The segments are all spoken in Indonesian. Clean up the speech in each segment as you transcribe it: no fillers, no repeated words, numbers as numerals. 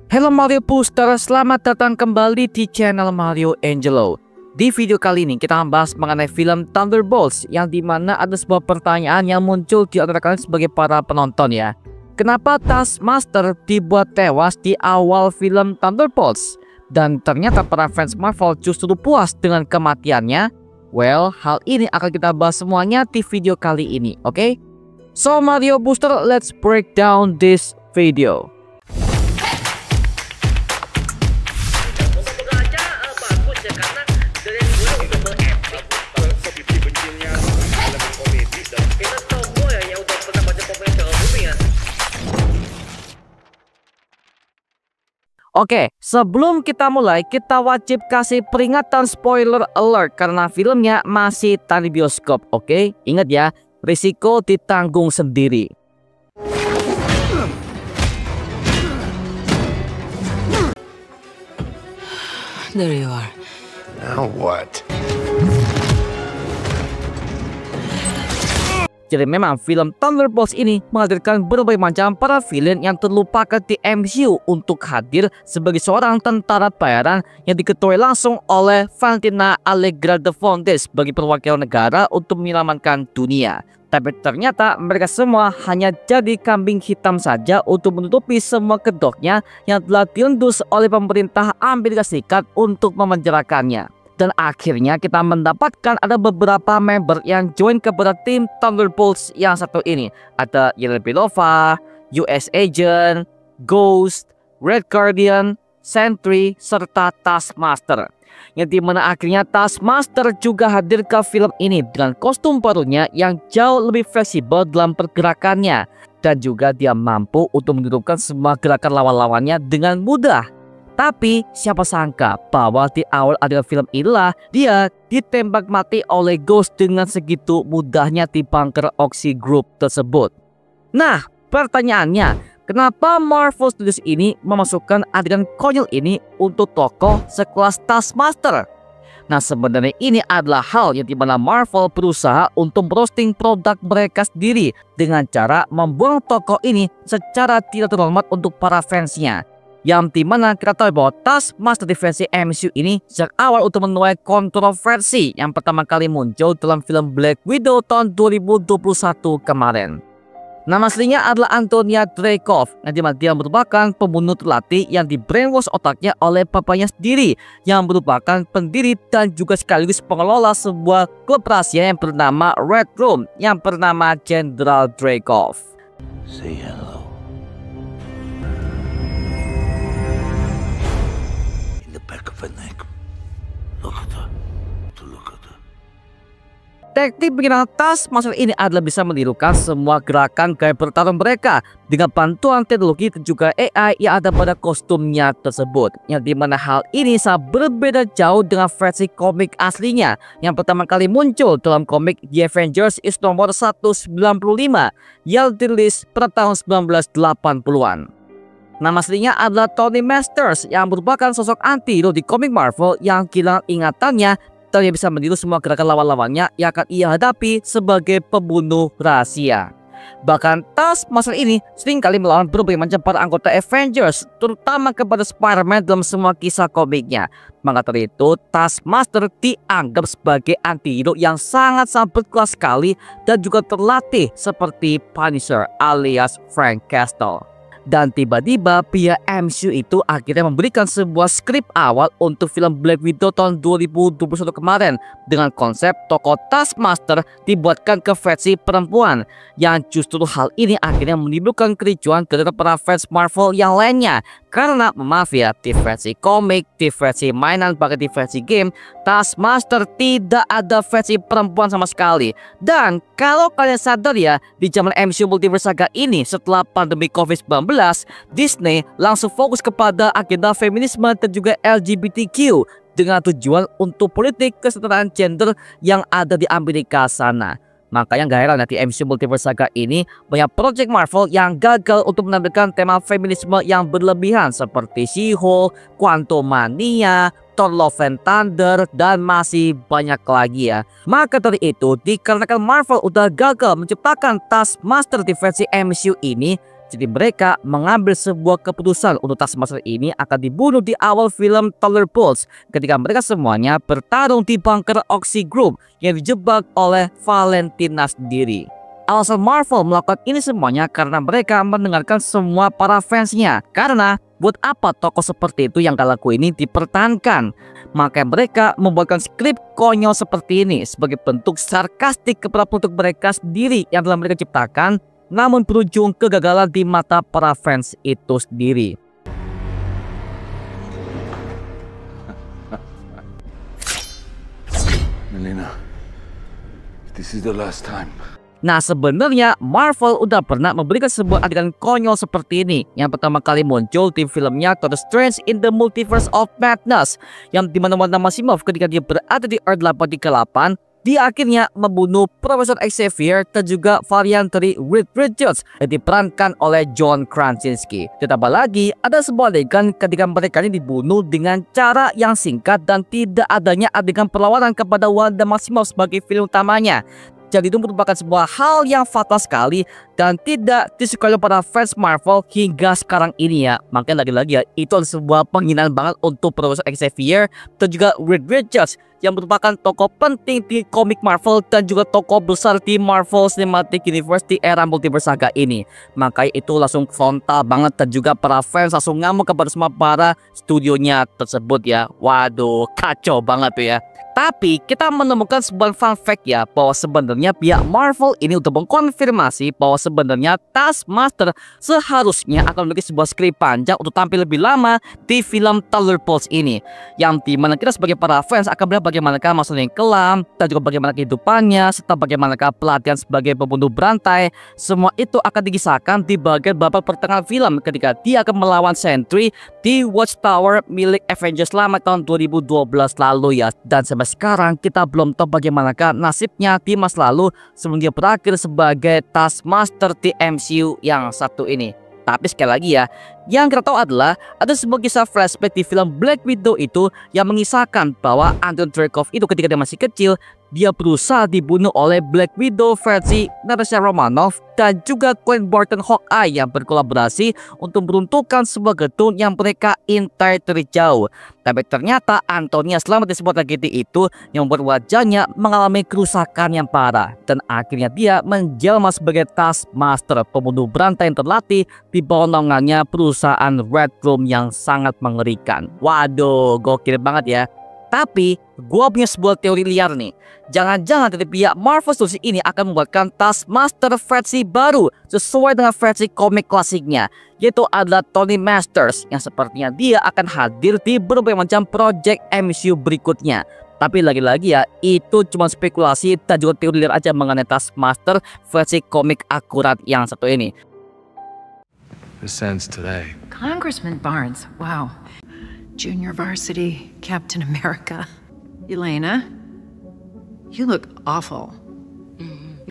Halo Mario Booster, selamat datang kembali di channel Mario Angelo. Di video kali ini kita akan bahas mengenai film Thunderbolts, yang dimana ada sebuah pertanyaan yang muncul di antara kalian sebagai para penonton ya. Kenapa Taskmaster dibuat tewas di awal film Thunderbolts? Dan ternyata para fans Marvel justru puas dengan kematiannya. Well, hal ini akan kita bahas semuanya di video kali ini, oke? So Mario Booster, let's break down this video. Oke, sebelum kita mulai, kita wajib kasih peringatan spoiler alert karena filmnya masih tayang di bioskop, oke? Ingat ya, risiko ditanggung sendiri. There you are. Now what? Jadi memang film Thunderbolts ini menghadirkan berbagai macam para villain yang terlupakan di MCU untuk hadir sebagai seorang tentara bayaran yang diketuai langsung oleh Valentina Allegra de Fontes sebagai perwakilan negara untuk menyelamatkan dunia. Tapi ternyata mereka semua hanya jadi kambing hitam saja untuk menutupi semua kedoknya yang telah diendus oleh pemerintah Amerika Serikat untuk memenjarakannya. Dan akhirnya kita mendapatkan ada beberapa member yang join kepada tim Thunderbolts yang satu ini. Ada Yelena Belova, US Agent, Ghost, Red Guardian, Sentry, serta Taskmaster. Yang dimana akhirnya Taskmaster juga hadir ke film ini dengan kostum barunya yang jauh lebih fleksibel dalam pergerakannya. Dan juga dia mampu untuk menurunkan semua gerakan lawan-lawannya dengan mudah. Tapi siapa sangka bahwa di awal adegan film inilah dia ditembak mati oleh Ghost dengan segitu mudahnya di bunker Oxy Group tersebut. Nah, pertanyaannya, kenapa Marvel Studios ini memasukkan adegan konyol ini untuk tokoh sekelas Taskmaster? Nah, sebenarnya ini adalah hal yang dimana Marvel berusaha untuk roasting produk mereka sendiri dengan cara membuang tokoh ini secara tidak terhormat untuk para fansnya. Yang dimana kita tahu bahwa Taskmaster di versi MCU ini sejak awal untuk menuai kontroversi yang pertama kali muncul dalam film Black Widow tahun 2021 kemarin. Nama aslinya adalah Antonia Dreykov, yang dimana dia merupakan pembunuh terlatih yang di brainwash otaknya oleh papanya sendiri, yang merupakan pendiri dan juga sekaligus pengelola sebuah klub rahasia yang bernama Red Room yang bernama General Dreykov. Say hello. Back of her neck. Look at her. Look at her. Teknik pengindahan Taskmaster ini adalah bisa menirukan semua gerakan gaya bertarung mereka dengan bantuan teknologi dan juga AI yang ada pada kostumnya tersebut. Yang dimana hal ini sangat berbeda jauh dengan versi komik aslinya yang pertama kali muncul dalam komik The Avengers is nomor 195 yang dirilis pada tahun 1980-an. Nama aslinya adalah Tony Masters yang merupakan sosok anti-hero di komik Marvel yang kehilangan ingatannya dan yang bisa meniru semua gerakan lawan-lawannya yang akan ia hadapi sebagai pembunuh rahasia. Bahkan Taskmaster ini seringkali melawan berbagai macam para anggota Avengers, terutama kepada Spider-Man dalam semua kisah komiknya. Maka dari itu Taskmaster dianggap sebagai anti-hero yang sangat-sangat berkelas sekali dan juga terlatih seperti Punisher alias Frank Castle. Dan tiba-tiba pihak MCU itu akhirnya memberikan sebuah skrip awal untuk film Black Widow tahun 2021 kemarin dengan konsep tokoh Taskmaster dibuatkan ke versi perempuan, yang justru hal ini akhirnya menimbulkan kericuan kepada para fans Marvel yang lainnya. Karena maaf ya, di versi komik, di versi mainan, bahkan di versi game, Taskmaster tidak ada versi perempuan sama sekali. Dan kalau kalian sadar ya, di zaman MCU Multiverse Saga ini setelah pandemi COVID-19, Disney langsung fokus kepada agenda feminisme dan juga LGBTQ dengan tujuan untuk politik kesetaraan gender yang ada di Amerika sana. Makanya gak heran ya, di MCU Multiverse Saga ini banyak project Marvel yang gagal untuk menampilkan tema feminisme yang berlebihan seperti She-Hulk, Quantumania, Thor Love and Thunder, dan masih banyak lagi ya. Maka dari itu, dikarenakan Marvel udah gagal menciptakan Taskmaster di versi MCU ini, Jadi mereka mengambil sebuah keputusan untuk Taskmaster ini akan dibunuh di awal film Thunderbolts ketika mereka semuanya bertarung di bunker Oxy Group yang dijebak oleh Valentina sendiri. Alasan Marvel melakukan ini semuanya karena mereka mendengarkan semua para fansnya. Karena buat apa tokoh seperti itu yang galaku ini dipertahankan? Maka mereka membuatkan skrip konyol seperti ini sebagai bentuk sarkastik kepada produk mereka sendiri yang telah mereka ciptakan, namun berujung kegagalan di mata para fans itu sendiri. Melina, this is the last time. Nah, sebenarnya Marvel udah pernah memberikan sebuah adegan konyol seperti ini yang pertama kali muncul di filmnya Doctor Strange in the Multiverse of Madness, yang dimana Wanda Maximoff ketika dia berada di Earth 838 dia akhirnya membunuh Profesor Xavier dan juga varian dari Reed Richards yang diperankan oleh John Krasinski. Ditambah lagi ada sebuah adegan ketika mereka ini dibunuh dengan cara yang singkat dan tidak adanya adegan perlawanan kepada Wanda Maximoff sebagai film utamanya. Jadi itu merupakan sebuah hal yang fatal sekali dan tidak disukai oleh para fans Marvel hingga sekarang ini ya. Makanya lagi-lagi ya, itu adalah sebuah penghinaan banget untuk Profesor Xavier dan juga Reed Richards yang merupakan tokoh penting di komik Marvel dan juga tokoh besar di Marvel Cinematic Universe di era Multiverse Saga ini. Makanya itu langsung frontal banget dan juga para fans langsung ngamuk kepada semua para studionya tersebut ya. Waduh, kacau banget tuh ya. Tapi kita menemukan sebuah fun fact ya, bahwa sebenarnya pihak Marvel ini untuk mengkonfirmasi bahwa sebenarnya Taskmaster seharusnya akan memiliki sebuah skrip panjang untuk tampil lebih lama di film Thunderbolts ini, yang dimana kita sebagai para fans akan melihat bagaimanakah masa yang kelam dan juga bagaimana kehidupannya serta bagaimanakah pelatihan sebagai pembunuh berantai. Semua itu akan dikisahkan di bagian babak pertengahan film ketika dia akan melawan Sentry di Watchtower milik Avengers lama tahun 2012 lalu ya. Dan sampai sekarang kita belum tahu bagaimanakah nasibnya di masa lalu sebelum dia berakhir sebagai Taskmaster di MCU yang satu ini. Tapi sekali lagi ya, yang kita tahu adalah ada sebuah kisah flashback di film Black Widow itu yang mengisahkan bahwa Anton Chekhov itu ketika dia masih kecil, dia berusaha dibunuh oleh Black Widow versi Natasha Romanoff dan juga Clint Barton Hawkeye yang berkolaborasi untuk meruntuhkan sebuah gedung yang mereka intai dari jauh. Tapi ternyata Antonia selamat di sebuah tragedi itu yang membuat wajahnya mengalami kerusakan yang parah. Dan akhirnya dia menjelma sebagai Taskmaster, pembunuh berantai yang terlatih di bawah naungannya perusahaan Red Room yang sangat mengerikan. Waduh, gokil banget ya. Tapi gua punya sebuah teori liar nih. Jangan-jangan dari pihak Marvel Studios ini akan membuatkan Taskmaster versi baru sesuai dengan versi komik klasiknya, yaitu adalah Tony Masters yang sepertinya dia akan hadir di berbagai macam project MCU berikutnya. Tapi lagi-lagi ya, itu cuma spekulasi dan juga teori liar aja mengenai Taskmaster versi komik akurat yang satu ini. The sense today. Congressman Barnes, wow. Junior varsity Captain America. Elena, you look awful.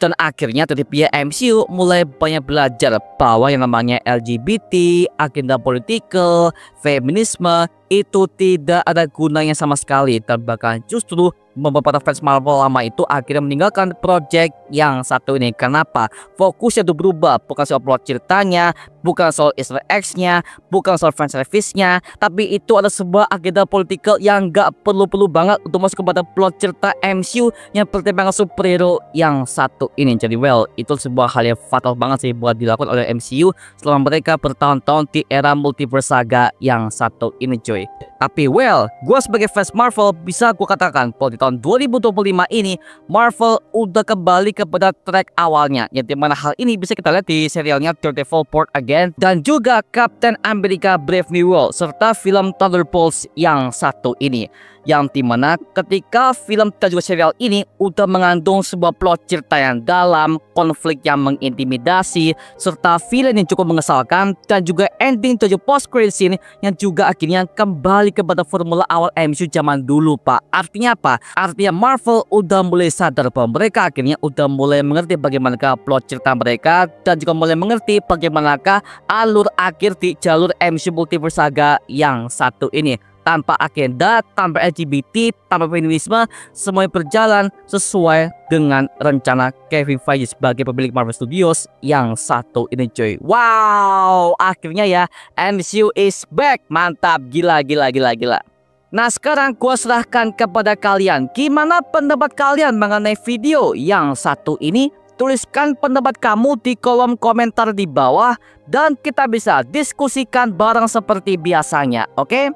Dan akhirnya dari pihak MCU mulai banyak belajar bahwa yang namanya LGBT, agenda politikal, feminisme itu tidak ada gunanya sama sekali, dan bahkan justru membuat para fans Marvel lama itu akhirnya meninggalkan project yang satu ini. Kenapa? Fokusnya itu berubah, bukan soal plot ceritanya, bukan soal Easter eggs-nya, bukan soal fan service-nya, tapi itu ada sebuah agenda politikal yang gak perlu-perlu banget untuk masuk kepada plot cerita MCU yang pertimbangan superhero yang satu ini. Jadi well, itu sebuah hal yang fatal banget sih buat dilakukan oleh MCU selama mereka bertahun-tahun di era Multiverse Saga yang satu ini cuy. Tapi well, gue sebagai fans Marvel bisa gue katakan bahwa di tahun 2025 ini Marvel udah kembali kepada track awalnya, yang dimana hal ini bisa kita lihat di serialnya Daredevil Born Again dan juga Captain America Brave New World serta film Thunderbolts yang satu ini, yang dimana ketika film dan juga serial ini udah mengandung sebuah plot cerita yang dalam, konflik yang mengintimidasi, serta villain yang cukup mengesalkan, dan juga ending dan juga post credit scene yang juga akhirnya kembali kepada formula awal MCU zaman dulu pak. Artinya apa? Artinya Marvel udah mulai sadar bahwa mereka akhirnya udah mulai mengerti bagaimanakah plot cerita mereka dan juga mulai mengerti bagaimanakah alur akhir di jalur MCU Multiverse Saga yang satu ini. tanpa agenda, tanpa LGBT, tanpa feminisme, semuanya berjalan sesuai dengan rencana Kevin Feige sebagai pemilik Marvel Studios yang satu ini cuy. Wow, akhirnya ya MCU is back. Mantap, gila. Nah sekarang gua serahkan kepada kalian. Gimana pendapat kalian mengenai video yang satu ini? Tuliskan pendapat kamu di kolom komentar di bawah dan kita bisa diskusikan bareng seperti biasanya, oke?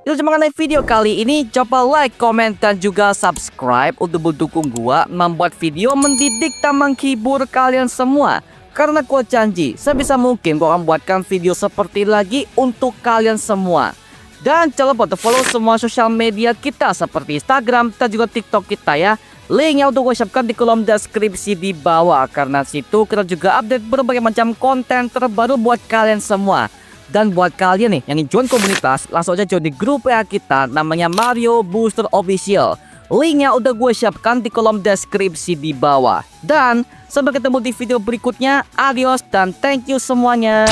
Itu cuma mengenai video kali ini. Coba like, komen, dan juga subscribe untuk mendukung gua membuat video mendidik dan menghibur kalian semua. Karena gua janji sebisa mungkin gua akan buatkan video seperti lagi untuk kalian semua. Dan jangan lupa untuk follow semua sosial media kita seperti Instagram dan juga TikTok kita ya. Linknya untuk gue siapkan di kolom deskripsi di bawah. Karena situ kita juga update berbagai macam konten terbaru buat kalian semua. Dan buat kalian nih yang ingin join komunitas, langsung aja join di grup WA kita namanya Mario Booster Official. Linknya udah gue siapkan di kolom deskripsi di bawah. Dan sampai ketemu di video berikutnya. Adios dan thank you semuanya.